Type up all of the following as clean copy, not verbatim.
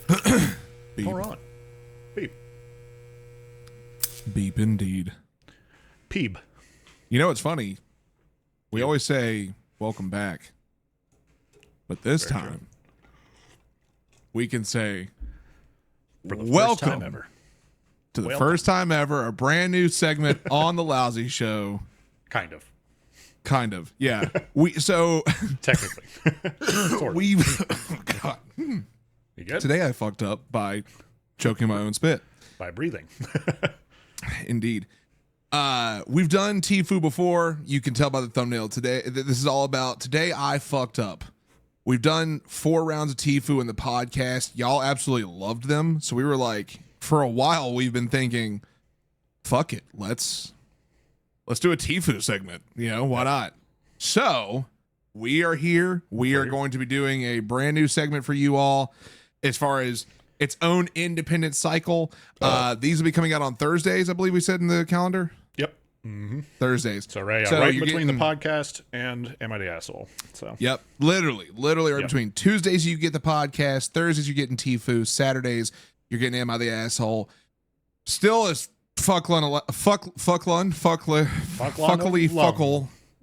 Beep. Hold on. Beep. Beep indeed. Peeb. You know what's funny? We always say welcome back. But this Very time, true. we can say For the welcome first time ever. to the Welcome. first time ever, a brand new segment on the Lousy Show. Kind of. Kind of. Yeah. Technically. Sort of. we God. You good? Today I fucked up by choking my own spit. By breathing. Indeed. We've done TIFU before. You can tell by the thumbnail today. This is all about today I fucked up. We've done 4 rounds of TIFU in the podcast. Y'all absolutely loved them. So we were like, for a while, we've been thinking, fuck it. Let's do a TIFU segment. You know, why not? So we are here. We are going to be doing a brand new segment for you all as far as its own independent cycle. These will be coming out on Thursdays, I believe we said in the calendar. Yep. Mm-hmm. Thursdays. So right you're between getting the podcast and Am I the Asshole? So Yep. Literally right Yep. between Tuesdays you get the podcast, Thursdays you're getting TIFU, Saturdays you're getting Am I the Asshole. Still is fuckly fuckle.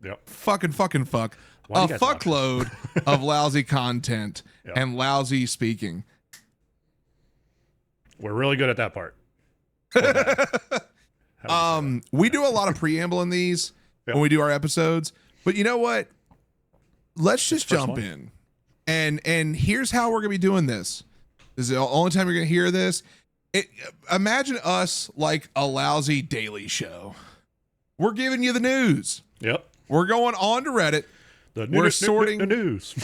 Yep. Fucking fuck. Why A do you guys watch fuckload of lousy content Yep. and lousy speaking. We're really good at that part. We do a lot of preamble in these Yep. when we do our episodes, but you know what? Let's just First jump one. in. And here's how we're gonna be doing this. This is the only time you're gonna hear this. Imagine us like a lousy daily show. We're giving you the news. Yep. We're going on to Reddit. We're sorting the news.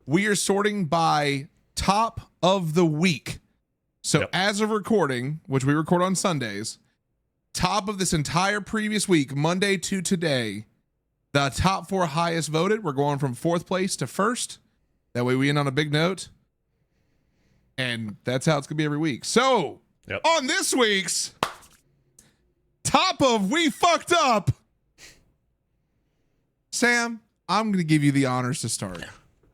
We are sorting by top of the week. So Yep. as of recording, which we record on Sundays, top of this entire previous week, Monday to today, the top 4 highest voted. We're going from 4th place to 1st. That way we end on a big note. And that's how it's going to be every week. So Yep. on this week's top of We Fucked Up, Sam, I'm going to give you the honors to start.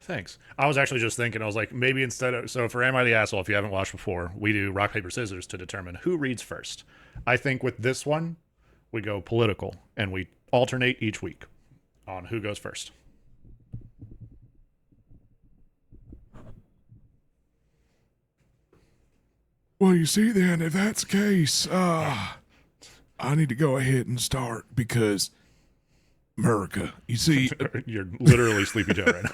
Thanks. I was actually just thinking, I was like, maybe instead of, so for Am I the Asshole, if you haven't watched before, we do rock, paper, scissors to determine who reads first. I think with this one, we go political and we alternate each week on who goes first. Well, you see then, if that's the case, I need to go ahead and start because America, you see. You're literally Sleepy Joe right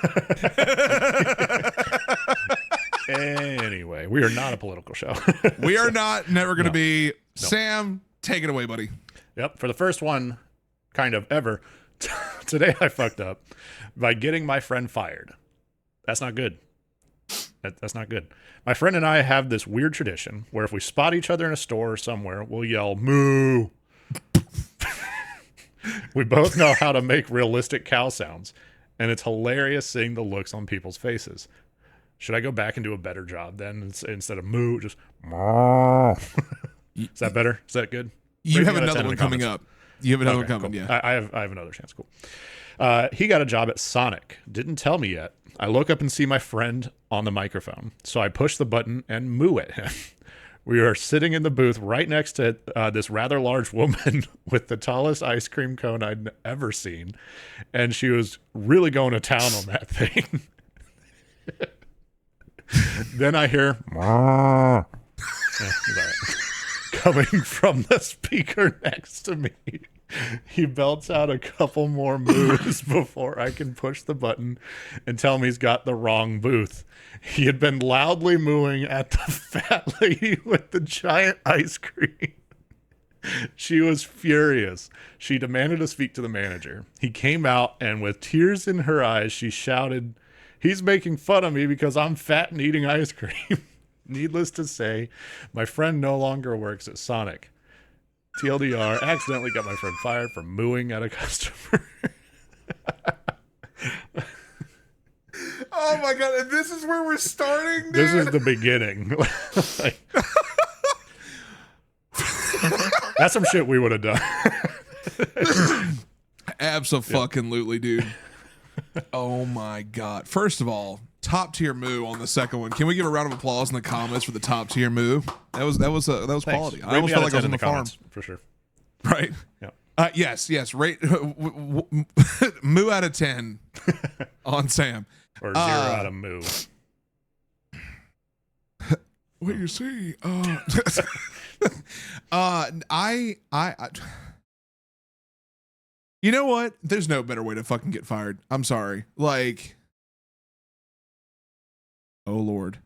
now. Anyway, we are not a political show. We are not, never going to No. be. Sam, take it away, buddy. Yep. For the first one, kind of ever, today I fucked up by getting my friend fired. That's not good. That's not good. My friend and I have this weird tradition where if we spot each other in a store or somewhere, we'll yell, moo. We both know how to make realistic cow sounds, and it's hilarious seeing the looks on people's faces. Should I go back and do a better job then instead of moo, just moo? Is that better? Is that good? You Rate have me out of 10 another in one the coming comments. up. You have another one Okay, coming, cool. yeah. I have another chance. Cool. He got a job at Sonic. Didn't tell me yet. I look up and see my friend on the microphone. So I push the button and moo at him. We are sitting in the booth right next to this rather large woman with the tallest ice cream cone I'd ever seen. And she was really going to town on that thing. Then I hear coming from the speaker next to me. He belts out a couple more moves before I can push the button and tell me he's got the wrong booth. He had been loudly mooing at the fat lady with the giant ice cream. She was furious. She demanded to speak to the manager. He came out and with tears in her eyes, she shouted, "He's making fun of me because I'm fat and eating ice cream." Needless to say, my friend no longer works at Sonic. TLDR, accidentally got my friend fired for mooing at a customer. Oh my God. And this is where we're starting, dude? This is the beginning. Like, that's some shit we would have done. Abso-fucking-lutely, dude. Oh my God. First of all, top tier moo on the second one. Can we give a round of applause in the comments for the top tier moo? That was quality. I almost felt like I was on the farm for sure. Right? Yeah. Yes. Rate moo out of 10 on Sam. Or 0 out of moo. What you see? I you know what? There's no better way to fucking get fired. I'm sorry. Like, oh Lord.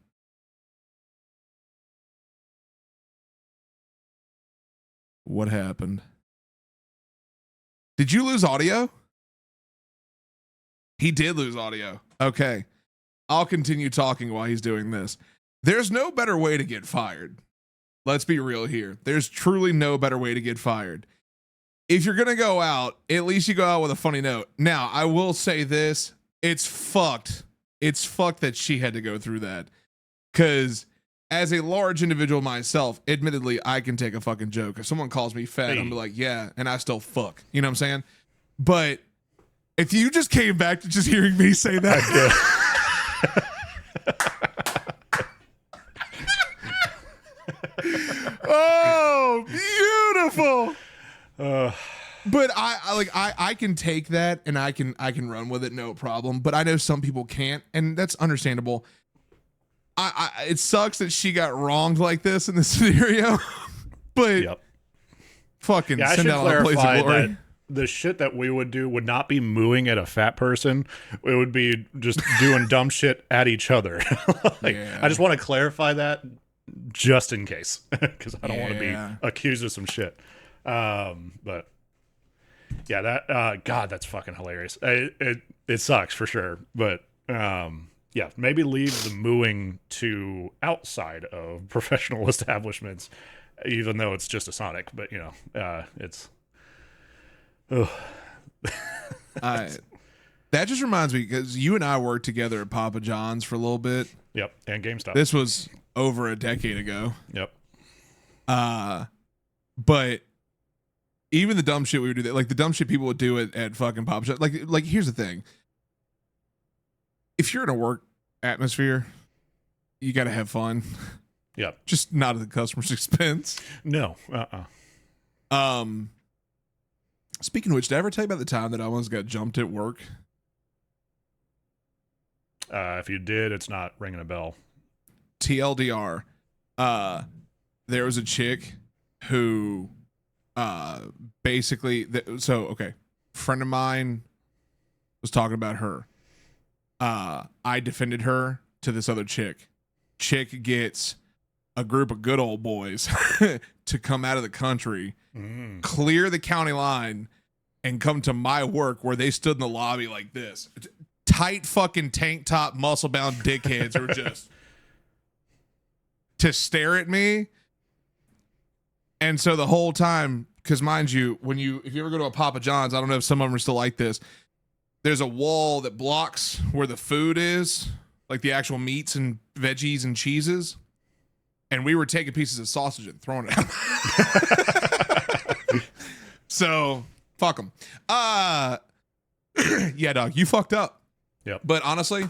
What happened? Did you lose audio? He did lose audio. Okay. I'll continue talking while he's doing this. There's no better way to get fired. Let's be real here. There's truly no better way to get fired. If you're going to go out, at least you go out with a funny note. Now, I will say this. It's fucked. It's fucked that she had to go through that. Because as a large individual myself, admittedly, I can take a fucking joke. If someone calls me fat, I'm like, yeah, and I still fuck. You know what I'm saying? But if you just came back to just hearing me say that. Oh, beautiful. But I can take that and I can run with it, no problem. But I know some people can't, and that's understandable. It sucks that she got wronged like this in this scenario. But fucking send out a place of glory. That the shit that we would do would not be mooing at a fat person. It would be just doing dumb shit at each other. I just want to clarify that just in case, because I don't want to be accused of some shit. But yeah, that God, that's fucking hilarious. It sucks for sure, but yeah, maybe leave the mooing to outside of professional establishments, even though it's just a Sonic. But you know, it's. That just reminds me, because you and I worked together at Papa John's for a little bit. Yep, and GameStop. This was over a decade ago. Yep. But even the dumb shit we would do, that, like the dumb shit people would do at fucking Papa John's. Like here's the thing: if you're in a work atmosphere, you got to have fun. Yep. Just not at the customer's expense. No. Speaking of which, did I ever tell you about the time that I almost got jumped at work? If you did, it's not ringing a bell. TLDR. There was a chick who basically friend of mine was talking about her. I defended her to this other chick. Chick gets a group of good old boys to come out of the country, clear the county line, and come to my work where they stood in the lobby like this. Tight fucking tank top, muscle bound dickheads were just to stare at me. And so the whole time, because mind you, if you ever go to a Papa John's, I don't know if some of them are still like this, there's a wall that blocks where the food is, like the actual meats and veggies and cheeses. And we were taking pieces of sausage and throwing it out. So fuck them. Yeah, dog, you fucked up. Yep. But honestly,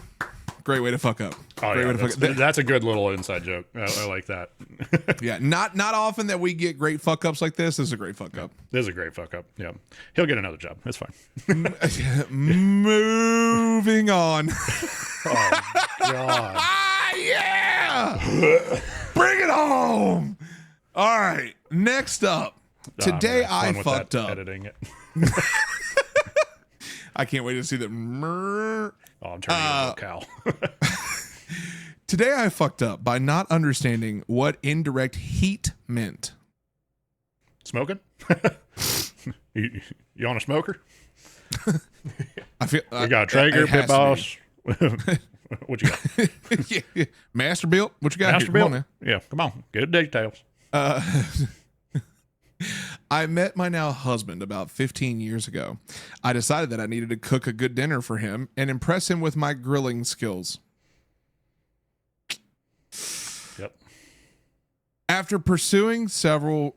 great way to fuck up. Oh, great yeah, way to fuck up. That's a good little inside joke. I like that. Yeah, not often that we get great fuck ups like this. This is a great fuck up. This is a great fuck up. Yeah, he'll get another job. It's fine. Moving on. Oh God. Yeah. Bring it home. All right. Next up. Today I fucked up. Editing it. I can't wait to see the. Oh, I'm turning into a cow. Today I fucked up by not understanding what indirect heat meant. Smoking? you on a smoker? I feel we got Traeger, Pit Boss. What you got? Yeah. Master Built. What you got? Master Built. Yeah, come on. Get details. I met my now husband about 15 years ago. I decided that I needed to cook a good dinner for him and impress him with my grilling skills. Yep. After perusing several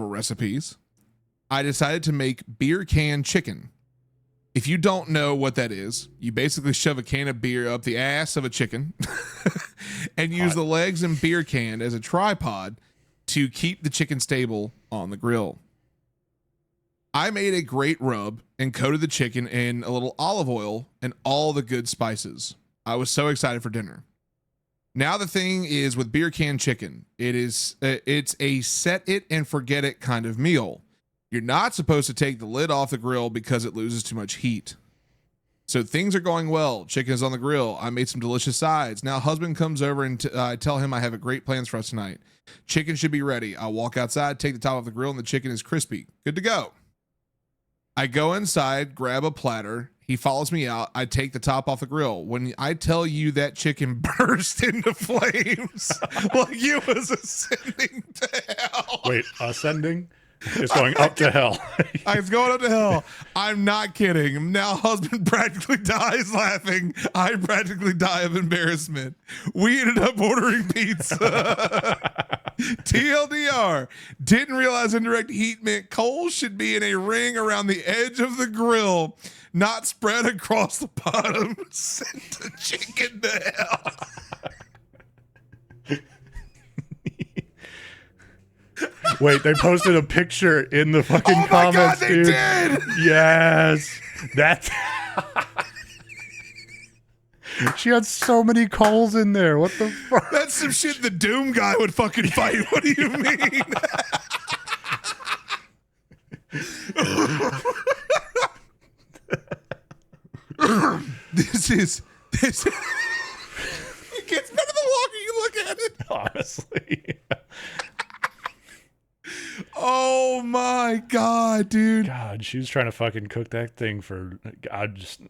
recipes, I decided to make beer can chicken. If you don't know what that is, you basically shove a can of beer up the ass of a chicken and use the legs and beer can as a tripod to keep the chicken stable on the grill. I made a great rub and coated the chicken in a little olive oil and all the good spices. I was so excited for dinner. Now the thing is with beer can chicken, it's a set it and forget it kind of meal. You're not supposed to take the lid off the grill because it loses too much heat. So things are going well. Chicken is on the grill. I made some delicious sides. Now husband comes over and I tell him I have a great plans for us tonight. Chicken should be ready. I walk outside, take the top off the grill, and the chicken is crispy. Good to go. I go inside, grab a platter. He follows me out. I take the top off the grill. When I tell you that chicken burst into flames like it was ascending to hell. Wait, ascending? It's going up to hell. It's going up to hell. I'm not kidding. Now husband practically dies laughing. I practically die of embarrassment. We ended up ordering pizza. TLDR. Didn't realize indirect heat meant coals should be in a ring around the edge of the grill, not spread across the bottom. Sent the chicken to hell. Wait, they posted a picture in the fucking comments, God, they dude. did. Yes. That she had so many coals in there. What the fuck? That's some shit the Doom guy would fucking fight. What do you mean? This it gets better the longer you look at it. Honestly. Oh my god, dude. God, she was trying to fucking cook that thing for God, just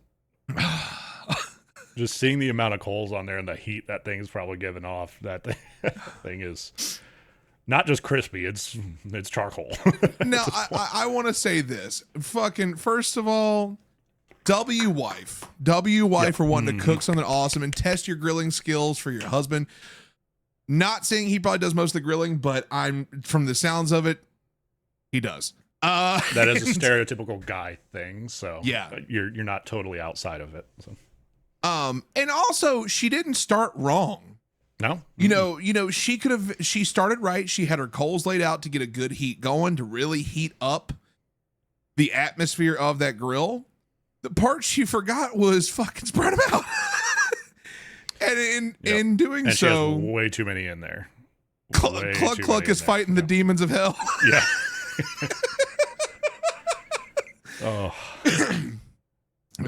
seeing the amount of coals on there and the heat that thing's probably giving off. That thing is not just crispy, it's charcoal. Now, I want to say this. Fucking, first of all, wife for wanting to cook something awesome and test your grilling skills for your husband. Not saying he probably does most of the grilling, but I'm from the sounds of it, he does. That is a stereotypical guy thing, so yeah, you're not totally outside of it. So. And also she didn't start wrong. No, you know, she started right. She had her coals laid out to get a good heat going, to really heat up the atmosphere of that grill. The part she forgot was fucking spread them out. And in doing and so, she has way too many in there. Cluck is fighting the demons of hell. Yeah. Oh.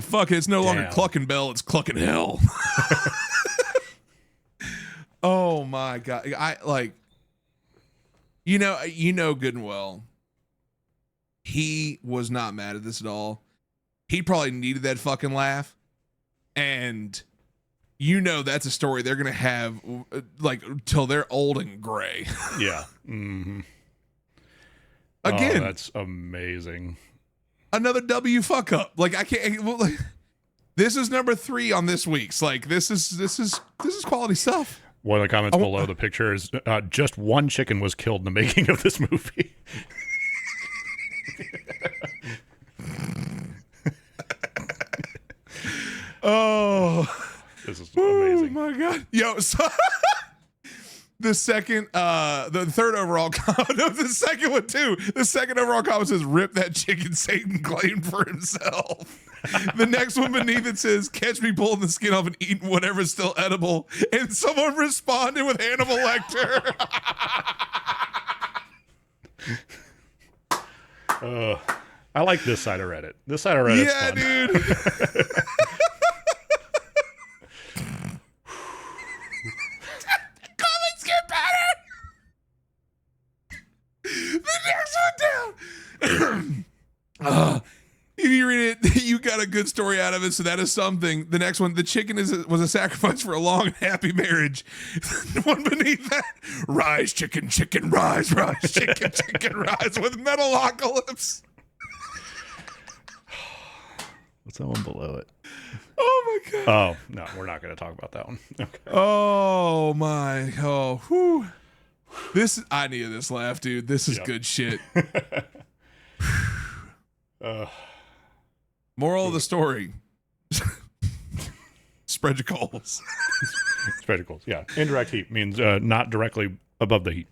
Fuck it, it's no longer Clucking Bell, it's Clucking Hell. Oh my god. I like, you know good and well, he was not mad at this at all. He probably needed that fucking laugh. And that's a story they're gonna have like till they're old and gray. Yeah. Mm-hmm. Again, that's amazing. Another W fuck up. Like I can't. Well, like, this is number 3 on this week's. Like this is quality stuff. One of the comments below the picture is just one chicken was killed in the making of this movie. Oh, this is amazing. Oh my god. Yo, so the third overall comment, no, the second one too. The second overall comment says, "Rip that chicken Satan claimed for himself." The next one beneath it says, "Catch me pulling the skin off and eating whatever's still edible." And someone responded with Hannibal Lecter. I like this side of Reddit. This side of Reddit's fun. Dude. The comments get better. The next one down. If you read it, you got a good story out of it, so that is something. The next one, the chicken was a sacrifice for a long and happy marriage. The one beneath that, rise, chicken, chicken, rise, chicken, chicken, rise, with Metalocalypse. What's that one below it? Oh my god. Oh, no, we're not going to talk about that one. Okay. Oh my. Oh, whew. I needed this laugh, dude. This is good shit. Moral of the story. Spread your goals. Spread your goals. Yeah. Indirect heat means not directly above the heat.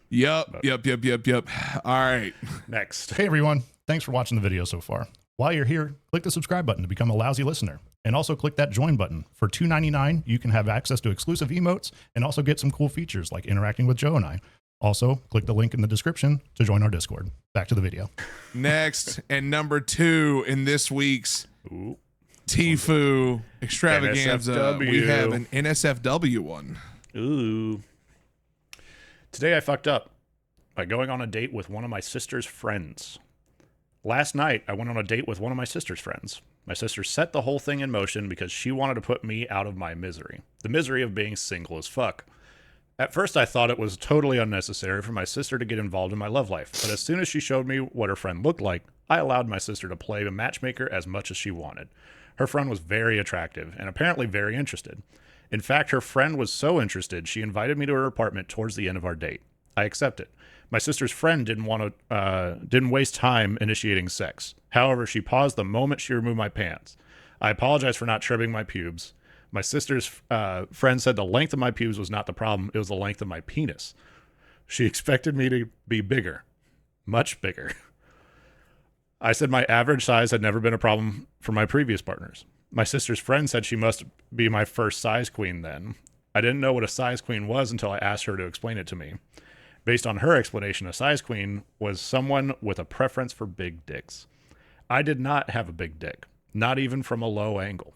Yep. All right. Next. Hey everyone, thanks for watching the video so far. While you're here, click the subscribe button to become a Lousy listener. And also click that join button. For $2.99, you can have access to exclusive emotes and also get some cool features like interacting with Joe and I. Also, click the link in the description to join our Discord. Back to the video. Next, and number 2 in this week's TIFU extravaganza, NSFW. we have an NSFW one. Ooh. Today I fucked up by going on a date with one of my sister's friends. Last night, I went on a date with one of my sister's friends. My sister set the whole thing in motion because she wanted to put me out of my misery. The misery of being single as fuck. At first, I thought it was totally unnecessary for my sister to get involved in my love life, but as soon as she showed me what her friend looked like, I allowed my sister to play the matchmaker as much as she wanted. Her friend was very attractive and apparently very interested. In fact, her friend was so interested, she invited me to her apartment towards the end of our date. I accepted. My sister's friend didn't waste time initiating sex. However, she paused the moment she removed my pants. I apologized for not trimming my pubes. My sister's friend said the length of my pubes was not the problem. It was the length of my penis. She expected me to be bigger, much bigger. I said my average size had never been a problem for my previous partners. My sister's friend said she must be my first size queen then. I didn't know what a size queen was until I asked her to explain it to me. Based on her explanation, a size queen was someone with a preference for big dicks. I did not have a big dick, not even from a low angle.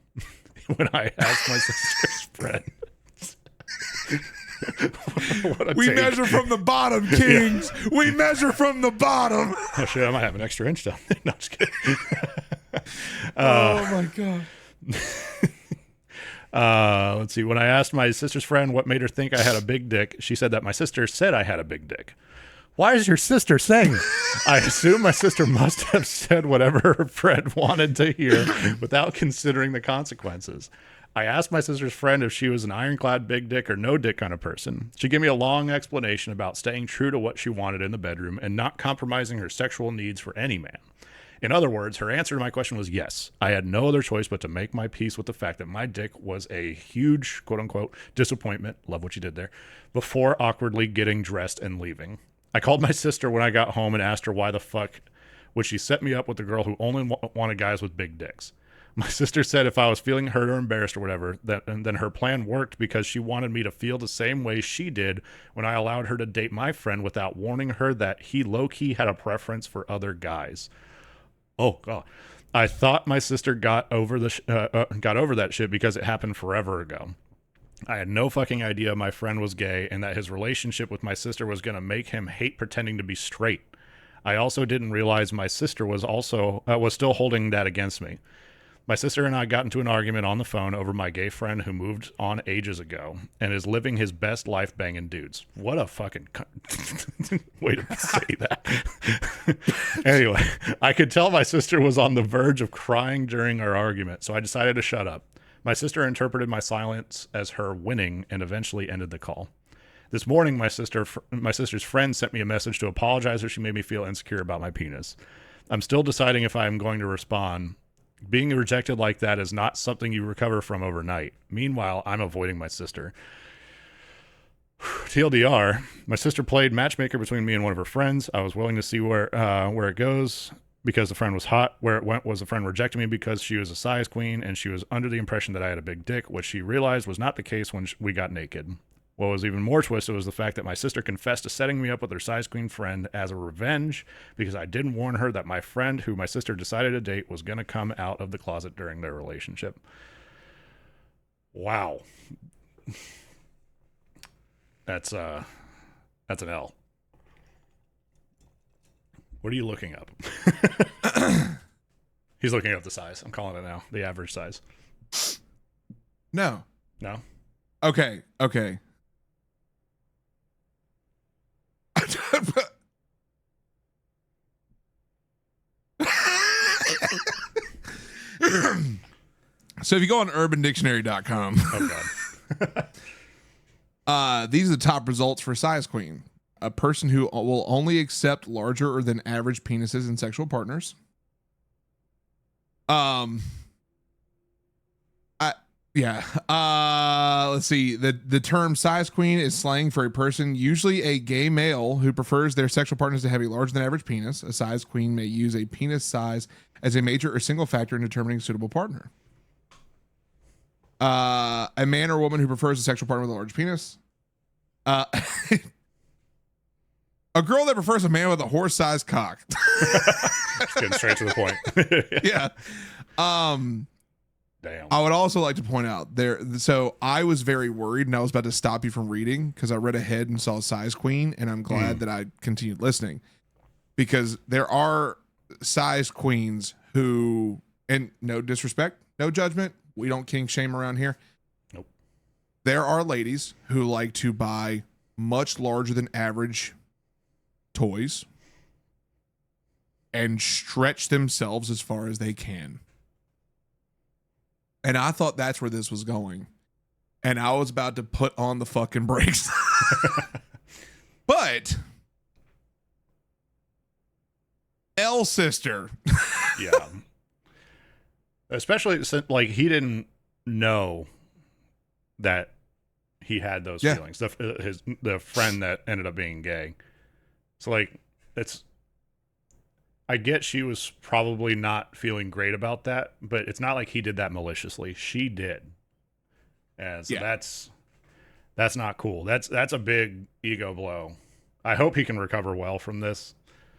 When I asked my sister's friend. We measure from the bottom, kings. Yeah. We measure from the bottom. Oh, shit, I might have an extra inch down there. No, I'm just kidding. Oh, my God. Let's see. When I asked my sister's friend what made her think I had a big dick, she said that my sister said I had a big dick. Why is your sister saying it? I assume my sister must have said whatever her friend wanted to hear without considering the consequences. I asked my sister's friend if she was an ironclad big dick or no dick kind of person. She gave me a long explanation about staying true to what she wanted in the bedroom and not compromising her sexual needs for any man. In other words, her answer to my question was yes. I had no other choice but to make my peace with the fact that my dick was a huge, quote unquote, disappointment. Love what you did there. Before awkwardly getting dressed and leaving. I called my sister when I got home and asked her why the fuck would she set me up with a girl who only wanted guys with big dicks. My sister said if I was feeling hurt or embarrassed or whatever, then her plan worked because she wanted me to feel the same way she did when I allowed her to date my friend without warning her that he low-key had a preference for other guys. Oh, God. I thought my sister got over that shit because it happened forever ago. I had no fucking idea my friend was gay and that his relationship with my sister was going to make him hate pretending to be straight. I also didn't realize my sister was still holding that against me. My sister and I got into an argument on the phone over my gay friend who moved on ages ago and is living his best life banging dudes. What a fucking way to say that. Anyway, I could tell my sister was on the verge of crying during our argument, so I decided to shut up. My sister interpreted my silence as her winning and eventually ended the call. This morning, my sister's friend sent me a message to apologize if she made me feel insecure about my penis. I'm still deciding if I am going to respond. Being rejected like that is not something you recover from overnight. Meanwhile, I'm avoiding my sister. TLDR, my sister played matchmaker between me and one of her friends. I was willing to see where it goes because the friend was hot. Where it went was the friend rejected me because she was a size queen and she was under the impression that I had a big dick, which she realized was not the case when we got naked. What was even more twisted was the fact that my sister confessed to setting me up with her size queen friend as a revenge because I didn't warn her that my friend, who my sister decided to date, was going to come out of the closet during their relationship. Wow. That's an L. What are you looking up? He's looking up the size. I'm calling it now. The average size. No. No? Okay. So if you go on urbandictionary.com, Oh God. these are the top results for size queen. A person who will only accept larger or than average penises in sexual partners. Um, yeah. Let's see. The term size queen is slang for a person, usually a gay male, who prefers their sexual partners to have a larger than average penis. A size queen may use a penis size as a major or single factor in determining a suitable partner. A man or woman who prefers a sexual partner with a large penis. A girl that prefers a man with a horse-sized cock. Just getting straight to the point. Yeah. Damn. I would also like to point out there. So I was very worried, and I was about to stop you from reading because I read ahead and saw size queen, and I'm glad that I continued listening, because there are size queens who, and no disrespect, no judgment, we don't kink shame around here. Nope. There are ladies who like to buy much larger than average toys and stretch themselves as far as they can. And I thought that's where this was going. And I was about to put on the fucking brakes. But L sister. Yeah. Especially since, like, he didn't know that he had those feelings. The friend that ended up being gay. So, like, I get she was probably not feeling great about that, but it's not like he did that maliciously. She did. And so that's not cool. That's a big ego blow. I hope he can recover well from this.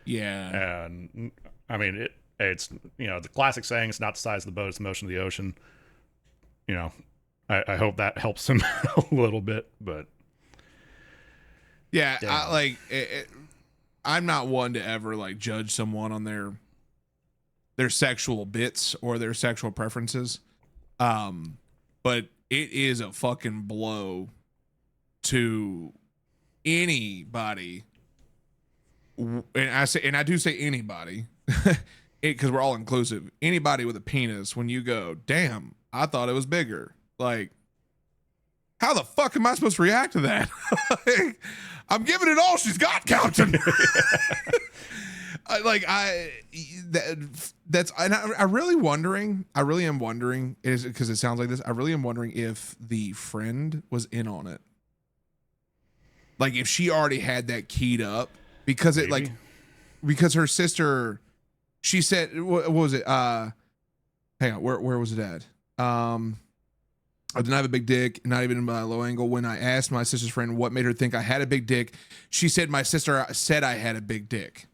Yeah. And I mean, it's, you know, the classic saying, it's not the size of the boat, it's the motion of the ocean. You know, I hope that helps him a little bit, but yeah, I'm not one to ever like judge someone on their sexual bits or their sexual preferences. But it is a fucking blow to anybody. And I do say anybody, because we're all inclusive. Anybody with a penis, when you go, damn, I thought it was bigger. Like, how the fuck am I supposed to react to that? Like, I'm giving it all she's got, Captain. I really am wondering, is because it sounds like this. I really am wondering if the friend was in on it. Like, if she already had that keyed up, because it maybe. Because her sister, she said, what was it? Hang on, where was it at? I did not have a big dick, not even in my low angle. When I asked my sister's friend what made her think I had a big dick, she said my sister said I had a big dick.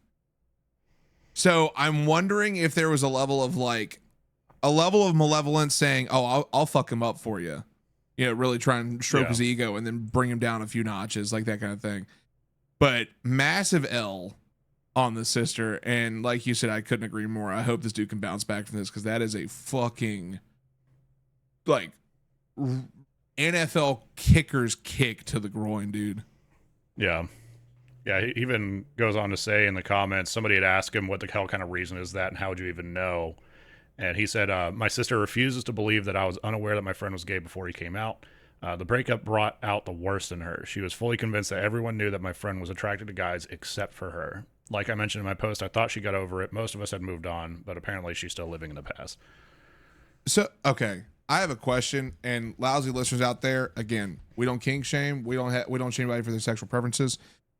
So I'm wondering if there was a level of malevolence saying, oh, I'll fuck him up for you. You know, really try and stroke his ego and then bring him down a few notches, like that kind of thing. But massive L on the sister. And like you said, I couldn't agree more. I hope this dude can bounce back from this, because that is a fucking, like, NFL kicker's kick to the groin, dude. Yeah. Yeah, he even goes on to say in the comments, somebody had asked him what the hell kind of reason is that and how would you even know? And he said, my sister refuses to believe that I was unaware that my friend was gay before he came out. The breakup brought out the worst in her. She was fully convinced that everyone knew that my friend was attracted to guys except for her. Like I mentioned in my post, I thought she got over it. Most of us had moved on, but apparently she's still living in the past. So, okay. I have a question, and lousy listeners out there, again, we don't kink shame. We don't shame anybody for their sexual preferences.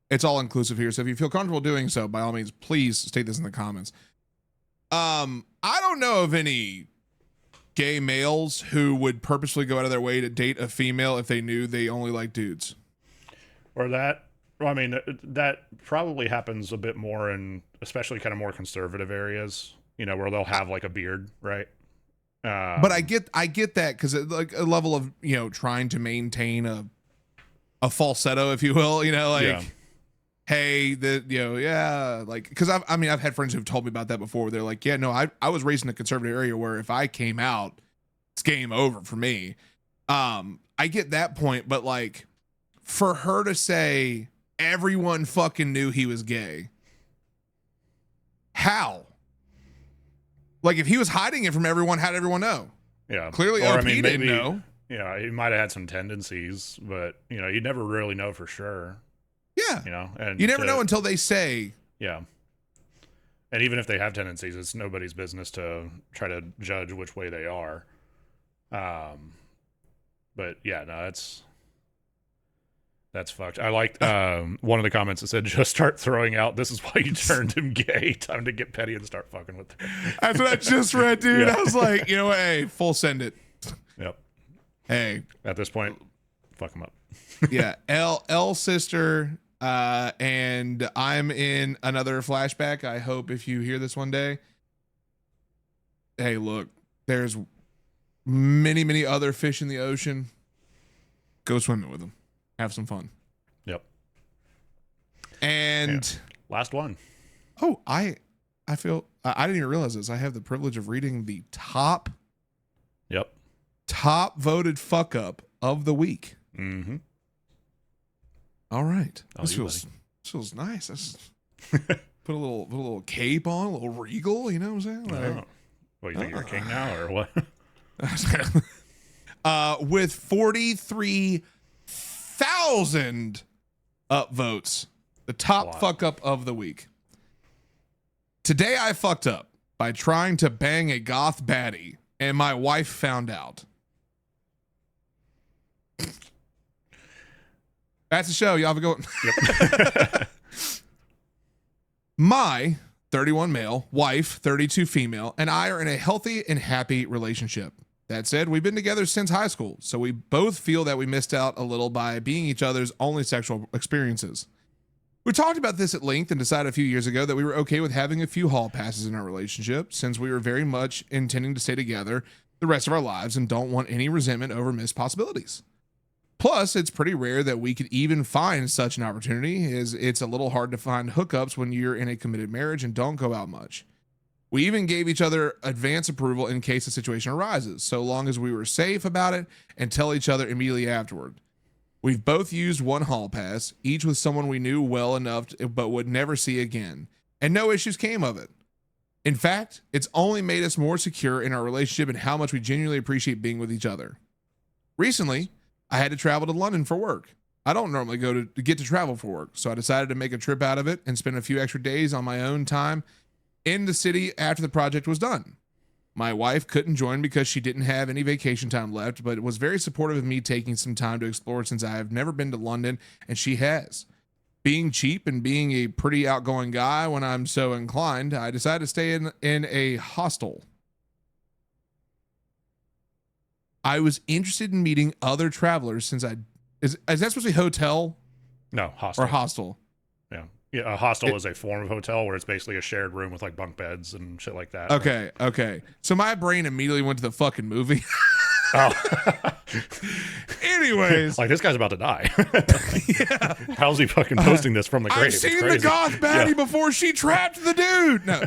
It's all inclusive here. So if you feel comfortable doing so, by all means, please state this in the comments. I don't know of any gay males who would purposely go out of their way to date a female if they knew they only like dudes. Or that, well, I mean, that probably happens a bit more in, especially kind of more conservative areas, you know, where they'll have like a beard, right? But I get that, because like a level of, you know, trying to maintain a falsetto, if you will, you know, like, hey, like, because I've had friends who've told me about that before, where they're like, yeah, no, I was raised in a conservative area where if I came out, it's game over for me. I get that point, but like, for her to say everyone fucking knew he was gay, how? Like, if he was hiding it from everyone, how'd everyone know? Yeah. Clearly, or, OP didn't know. Yeah, he might have had some tendencies, but, you know, you never really know for sure. Yeah. You know, and you never know until they say. Yeah. And even if they have tendencies, it's nobody's business to try to judge which way they are. But yeah, no, that's fucked. I liked one of the comments that said, just start throwing out, this is why you turned him gay. Time to get petty and start fucking with her. That's what I just read, dude. Yeah. I was like, you know what? Hey, full send it. Yep. Hey. At this point, fuck him up. Yeah. L sister. And I'm in another flashback. I hope if you hear this one day, hey, look, there's many, many other fish in the ocean. Go swimming with them. Have some fun. Yep. And last one. oh, I feel I didn't even realize this. I have the privilege of reading the top voted fuck up of the week. Mm-hmm. All right. Oh, This feels nice. Put a little cape on, a little regal, you know what I'm saying? Like, What, you think you're a king now or what? With 43,000 upvotes, the top fuck up of the week. Today I fucked up by trying to bang a goth baddie, and my wife found out. That's the show. Y'all have a go. Yep. My 31 male, wife, 32 female, and I are in a healthy and happy relationship. That said, we've been together since high school, so we both feel that we missed out a little by being each other's only sexual experiences. We talked about this at length and decided a few years ago that we were okay with having a few hall passes in our relationship, since we were very much intending to stay together the rest of our lives and don't want any resentment over missed possibilities. Plus, it's pretty rare that we could even find such an opportunity, as it's a little hard to find hookups when you're in a committed marriage and don't go out much. We even gave each other advance approval in case the situation arises, so long as we were safe about it and tell each other immediately afterward. We've both used one hall pass, each with someone we knew well enough but would never see again, and no issues came of it. In fact, it's only made us more secure in our relationship and how much we genuinely appreciate being with each other. Recently, I had to travel to London for work. I don't normally get to travel for work, so I decided to make a trip out of it and spend a few extra days on my own time in the city after the project was done. My wife couldn't join because she didn't have any vacation time left, but was very supportive of me taking some time to explore since I have never been to London and she has. Being cheap and being a pretty outgoing guy when I'm so inclined, I decided to stay in a hostel. I was interested in meeting other travelers since is that supposed to be hotel? No, hostel. Or hostel? Yeah. Yeah, a hostel is a form of hotel where it's basically a shared room with like bunk beds and shit like that. Okay. So my brain immediately went to the fucking movie. Oh. Anyways. Like, this guy's about to die. Yeah. How's he fucking posting this from the grave? I've seen the goth baddie before she trapped the dude. No.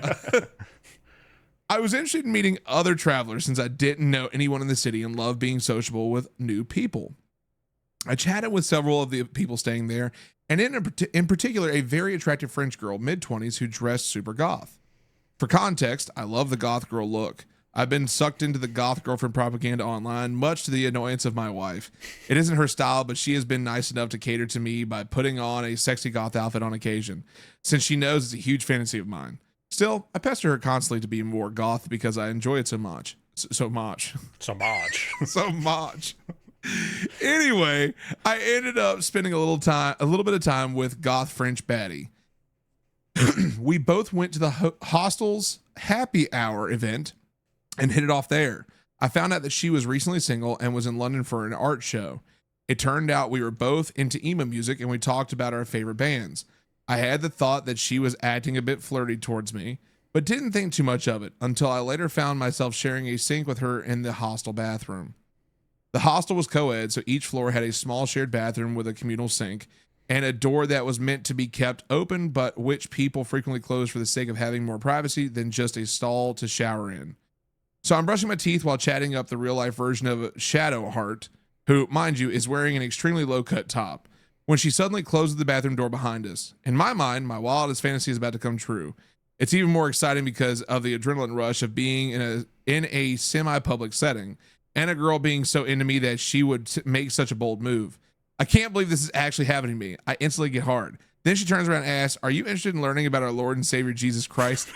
I was interested in meeting other travelers since I didn't know anyone in the city and love being sociable with new people. I chatted with several of the people staying there, and in particular, a very attractive French girl, mid-20s, who dressed super goth. For context, I love the goth girl look. I've been sucked into the goth girlfriend propaganda online, much to the annoyance of my wife. It isn't her style, but she has been nice enough to cater to me by putting on a sexy goth outfit on occasion, since she knows it's a huge fantasy of mine. Still, I pester her constantly to be more goth because I enjoy it so much. So much. Anyway, I ended up spending a little bit of time with goth French baddie. We both went to the hostel's happy hour event and hit it off there. I found out that she was recently single and was in London for an art show. It turned out we were both into emo music and we talked about our favorite bands. I had the thought that she was acting a bit flirty towards me, but didn't think too much of it until I later found myself sharing a sink with her in the hostel bathroom. The hostel was co-ed, so each floor had a small shared bathroom with a communal sink and a door that was meant to be kept open, but which people frequently closed for the sake of having more privacy than just a stall to shower in. So I'm brushing my teeth while chatting up the real-life version of Shadowheart, who, mind you, is wearing an extremely low-cut top, when she suddenly closes the bathroom door behind us. In my mind, my wildest fantasy is about to come true. It's even more exciting because of the adrenaline rush of being in a semi-public setting, and a girl being so into me that she would make such a bold move. I can't believe this is actually happening to me. I instantly get hard. Then she turns around and asks, "Are you interested in learning about our Lord and Savior Jesus Christ?"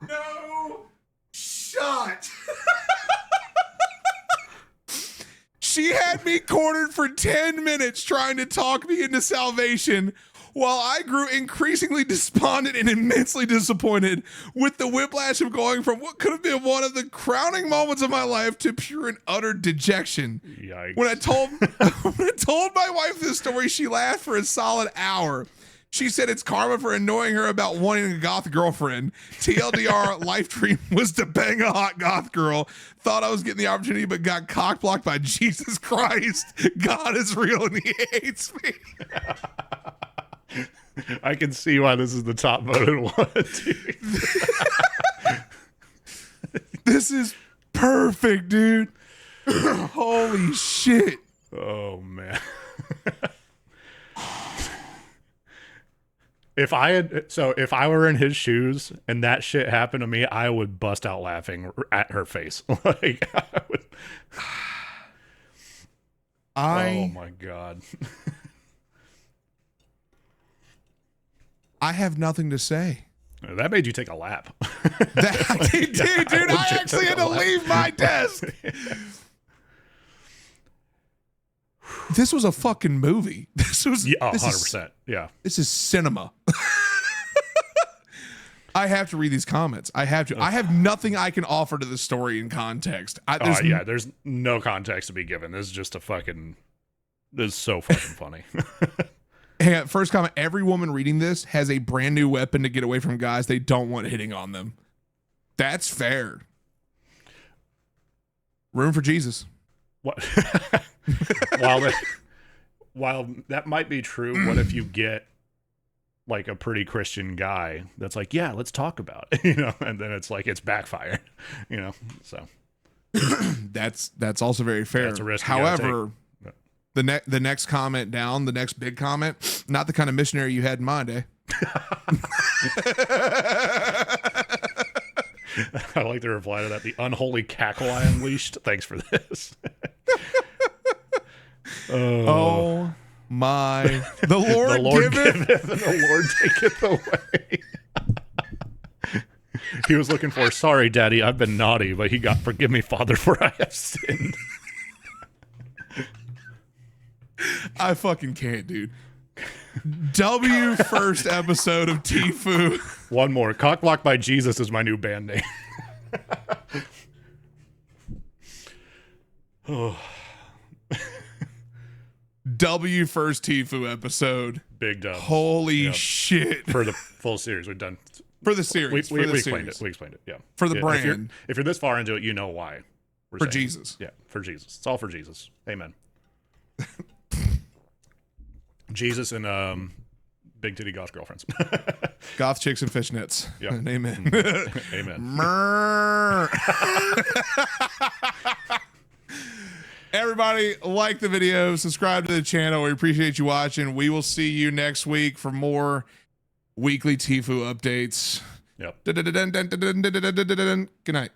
No shot. She had me cornered for 10 minutes trying to talk me into salvation, while I grew increasingly despondent and immensely disappointed, with the whiplash of going from what could have been one of the crowning moments of my life to pure and utter dejection. Yikes. When I told my wife this story, she laughed for a solid hour. She said it's karma for annoying her about wanting a goth girlfriend. TLDR, life dream was to bang a hot goth girl. Thought I was getting the opportunity, but got cock blocked by Jesus Christ. God is real and he hates me. I can see why this is the top voted one, dude. This is perfect, dude. Holy shit. Oh, man. If I were in his shoes and that shit happened to me, I would bust out laughing at her face. Like, oh my God. I have nothing to say. That made you take a lap. That it did, dude. I actually had to leave my desk. This was a fucking movie. This was 100%. Yeah. This is cinema. I have to read these comments. I have to. I have nothing I can offer to the story in context. There's no context to be given. This is just this is so fucking funny. Hang on, first comment. Every woman reading this has a brand new weapon to get away from guys they don't want hitting on them. That's fair. Room for Jesus. What? While that might be true, what if you get like a pretty Christian guy that's like, yeah, let's talk about it, and then it's like it's backfired, so that's also very fair. That's a risk. However, the next comment down, the next big comment, not the kind of missionary you had in mind, eh? I like to reply to that. The unholy cackle I unleashed. Thanks for this. Oh my! The Lord, giveth, and the Lord taketh away. He was looking for, sorry, Daddy, I've been naughty, but he got, forgive me, Father, for I have sinned. I fucking can't, dude. First episode of TIFU. One more. Cockblocked by Jesus is my new band name. Oh. First TIFU episode. Big dub. Holy shit. For the full series. We've done. For the series. We explained it. We explained it. Yeah. For the brand. If you're this far into it, you know why. For Jesus. Yeah. For Jesus. It's all for Jesus. Amen. Jesus and big titty goth girlfriends. Goth chicks and fishnets. Yeah. Amen. Amen. Everybody, like the video, subscribe to the channel. We appreciate you watching. We will see you next week for more weekly TIFU updates. Yep. Good night.